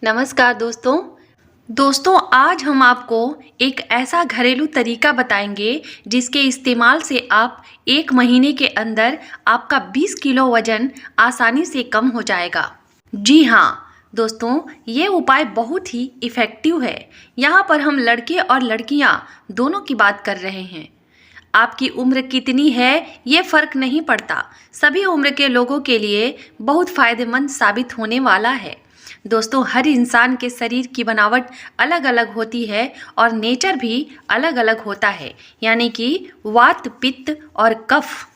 नमस्कार दोस्तों आज हम आपको एक ऐसा घरेलू तरीका बताएंगे जिसके इस्तेमाल से आप 1 महीने के अंदर आपका 20 किलो वजन आसानी से कम हो जाएगा। जी हाँ दोस्तों, ये उपाय बहुत ही इफ़ेक्टिव है। यहाँ पर हम लड़के और लड़कियाँ दोनों की बात कर रहे हैं। आपकी उम्र कितनी है ये फ़र्क नहीं पड़ता, सभी उम्र के लोगों के लिए बहुत फ़ायदेमंद साबित होने वाला है। दोस्तों, हर इंसान के शरीर की बनावट अलग अलग होती है और नेचर भी अलग अलग होता है, यानी कि वात, पित्त और कफ।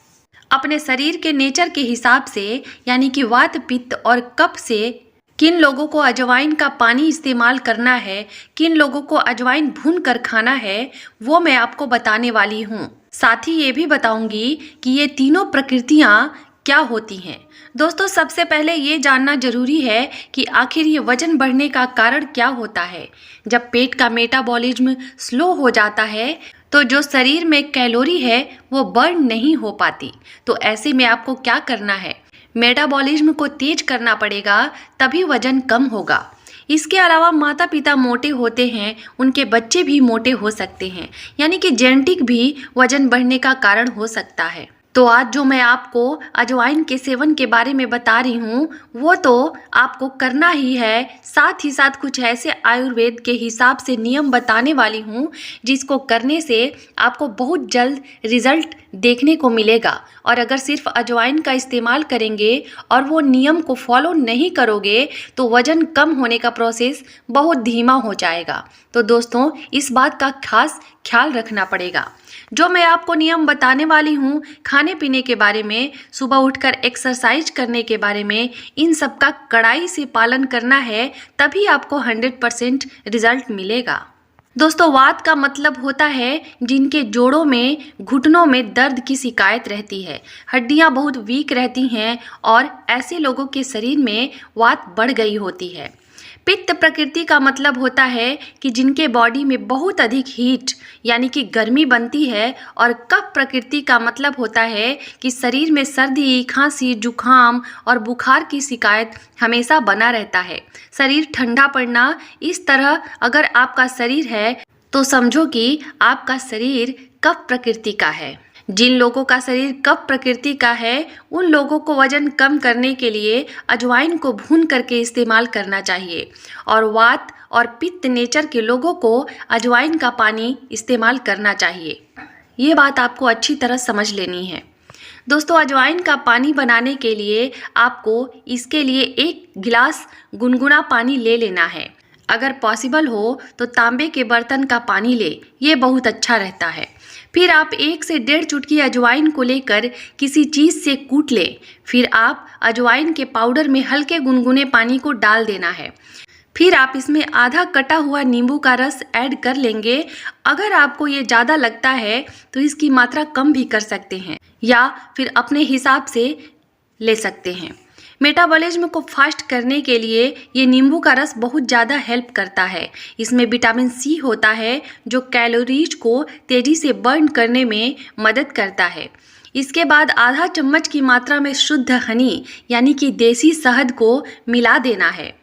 अपने शरीर के नेचर के हिसाब से यानी कि वात, पित्त और कफ से किन लोगों को अजवाइन का पानी इस्तेमाल करना है, किन लोगों को अजवाइन भून कर खाना है, वो मैं आपको बताने वाली हूँ। साथ ही ये भी बताऊंगी कि ये तीनों प्रकृतियाँ क्या होती हैं। दोस्तों, सबसे पहले ये जानना जरूरी है कि आखिर ये वजन बढ़ने का कारण क्या होता है। जब पेट का मेटाबॉलिज्म स्लो हो जाता है तो जो शरीर में कैलोरी है वो बर्न नहीं हो पाती। तो ऐसे में आपको क्या करना है, मेटाबॉलिज्म को तेज करना पड़ेगा, तभी वजन कम होगा। इसके अलावा माता पिता मोटे होते हैं, उनके बच्चे भी मोटे हो सकते हैं, यानी कि जेनेटिक भी वजन बढ़ने का कारण हो सकता है। तो आज जो मैं आपको अजवाइन के सेवन के बारे में बता रही हूँ वो तो आपको करना ही है, साथ ही साथ कुछ ऐसे आयुर्वेद के हिसाब से नियम बताने वाली हूँ जिसको करने से आपको बहुत जल्द रिजल्ट देखने को मिलेगा। और अगर सिर्फ अजवाइन का इस्तेमाल करेंगे और वो नियम को फॉलो नहीं करोगे तो वज़न कम होने का प्रोसेस बहुत धीमा हो जाएगा। तो दोस्तों, इस बात का खास ख्याल रखना पड़ेगा। जो मैं आपको नियम बताने वाली हूँ, खाने पीने के बारे में, सुबह उठकर एक्सरसाइज करने के बारे में, इन सब का कड़ाई से पालन करना है, तभी आपको 100% रिजल्ट मिलेगा। दोस्तों, वात का मतलब होता है जिनके जोड़ों में, घुटनों में दर्द की शिकायत रहती है, हड्डियां बहुत वीक रहती हैं और ऐसे लोगों के शरीर में वात बढ़ गई होती है। पित्त प्रकृति का मतलब होता है कि जिनके बॉडी में बहुत अधिक हीट यानी कि गर्मी बनती है। और कफ प्रकृति का मतलब होता है कि शरीर में सर्दी, खांसी, जुखाम और बुखार की शिकायत हमेशा बना रहता है, शरीर ठंडा पड़ना। इस तरह अगर आपका शरीर है तो समझो कि आपका शरीर कफ प्रकृति का है। जिन लोगों का शरीर कफ प्रकृति का है उन लोगों को वजन कम करने के लिए अजवाइन को भून करके इस्तेमाल करना चाहिए, और वात और पित्त नेचर के लोगों को अजवाइन का पानी इस्तेमाल करना चाहिए। ये बात आपको अच्छी तरह समझ लेनी है। दोस्तों, अजवाइन का पानी बनाने के लिए आपको इसके लिए 1 गिलास गुनगुना पानी ले लेना है। अगर पॉसिबल हो तो तांबे के बर्तन का पानी ले, ये बहुत अच्छा रहता है। फिर आप 1 से 1.5 चुटकी अजवाइन को लेकर किसी चीज़ से कूट लें। फिर आप अजवाइन के पाउडर में हल्के गुनगुने पानी को डाल देना है। फिर आप इसमें आधा कटा हुआ नींबू का रस ऐड कर लेंगे। अगर आपको ये ज़्यादा लगता है तो इसकी मात्रा कम भी कर सकते हैं या फिर अपने हिसाब से ले सकते हैं। मेटाबॉलिज्म को फास्ट करने के लिए ये नींबू का रस बहुत ज़्यादा हेल्प करता है। इसमें विटामिन सी होता है जो कैलोरीज को तेज़ी से बर्न करने में मदद करता है। इसके बाद आधा चम्मच की मात्रा में शुद्ध हनी यानी कि देसी शहद को मिला देना है।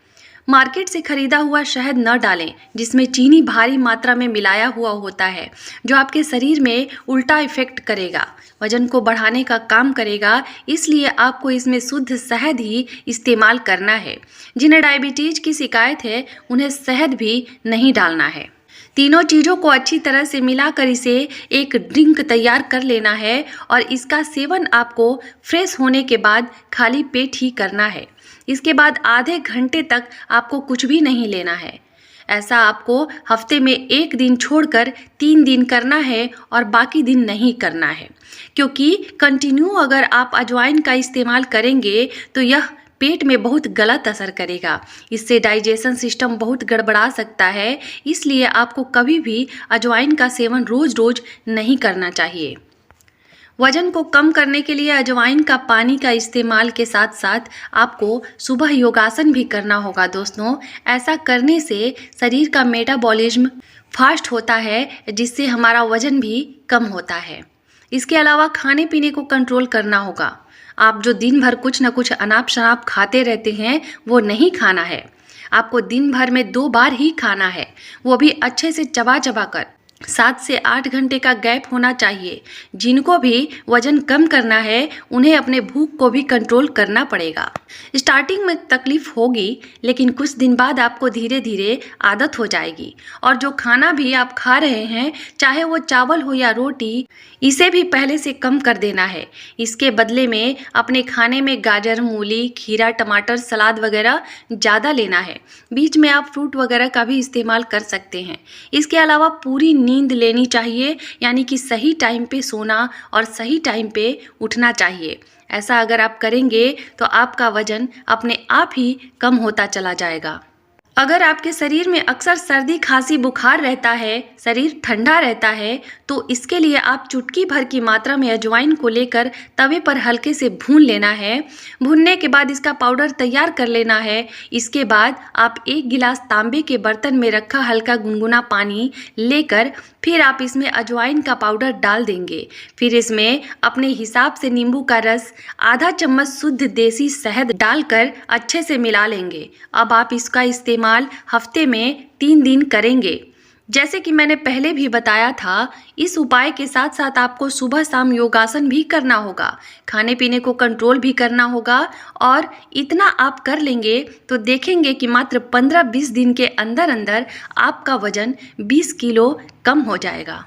मार्केट से खरीदा हुआ शहद न डालें जिसमें चीनी भारी मात्रा में मिलाया हुआ होता है, जो आपके शरीर में उल्टा इफेक्ट करेगा, वजन को बढ़ाने का काम करेगा। इसलिए आपको इसमें शुद्ध शहद ही इस्तेमाल करना है। जिन्हें डायबिटीज की शिकायत है उन्हें शहद भी नहीं डालना है। तीनों चीज़ों को अच्छी तरह से मिलाकर इसे एक ड्रिंक तैयार कर लेना है और इसका सेवन आपको फ्रेश होने के बाद खाली पेट ही करना है। इसके बाद आधे घंटे तक आपको कुछ भी नहीं लेना है। ऐसा आपको हफ्ते में 1 दिन छोड़कर 3 दिन करना है और बाकी दिन नहीं करना है, क्योंकि कंटिन्यू अगर आप अजवाइन का इस्तेमाल करेंगे तो यह पेट में बहुत गलत असर करेगा। इससे डाइजेशन सिस्टम बहुत गड़बड़ा सकता है। इसलिए आपको कभी भी अजवाइन का सेवन रोज़ नहीं करना चाहिए। वजन को कम करने के लिए अजवाइन का पानी का इस्तेमाल के साथ साथ आपको सुबह योगासन भी करना होगा। दोस्तों, ऐसा करने से शरीर का मेटाबॉलिज्म फास्ट होता है, जिससे हमारा वजन भी कम होता है। इसके अलावा खाने पीने को कंट्रोल करना होगा। आप जो दिन भर कुछ न कुछ अनाप शनाप खाते रहते हैं वो नहीं खाना है। आपको दिन भर में 2 बार ही खाना है, वो भी अच्छे से चबा चबा कर। 7 से 8 घंटे का गैप होना चाहिए। जिनको भी वजन कम करना है उन्हें अपने भूख को भी कंट्रोल करना पड़ेगा। स्टार्टिंग में तकलीफ होगी, लेकिन कुछ दिन बाद आपको धीरे धीरे आदत हो जाएगी। और जो खाना भी आप खा रहे हैं, चाहे वो चावल हो या रोटी, इसे भी पहले से कम कर देना है। इसके बदले में अपने खाने में गाजर, मूली, खीरा, टमाटर, सलाद वगैरह ज़्यादा लेना है। बीच में आप फ्रूट वगैरह का भी इस्तेमाल कर सकते हैं। इसके अलावा पूरी नींद लेनी चाहिए, यानी कि सही टाइम पे सोना और सही टाइम पे उठना चाहिए। ऐसा अगर आप करेंगे तो आपका वजन अपने आप ही कम होता चला जाएगा। अगर आपके शरीर में अक्सर सर्दी, खांसी, बुखार रहता है, शरीर ठंडा रहता है, तो इसके लिए आप चुटकी भर की मात्रा में अजवाइन को लेकर तवे पर हल्के से भून लेना है। भूनने के बाद इसका पाउडर तैयार कर लेना है। इसके बाद आप 1 गिलास तांबे के बर्तन में रखा हल्का गुनगुना पानी लेकर फिर आप इसमें अजवाइन का पाउडर डाल देंगे। फिर इसमें अपने हिसाब से नींबू का रस, आधा चम्मच शुद्ध देसी शहद डालकर अच्छे से मिला लेंगे। अब आप इसका इस्तेमाल हफ्ते में 3 दिन करेंगे। जैसे कि मैंने पहले भी बताया था, इस उपाय के साथ साथ आपको सुबह शाम योगासन भी करना होगा, खाने पीने को कंट्रोल भी करना होगा। और इतना आप कर लेंगे तो देखेंगे कि मात्र 15-20 दिन के अंदर अंदर आपका वजन 20 किलो कम हो जाएगा।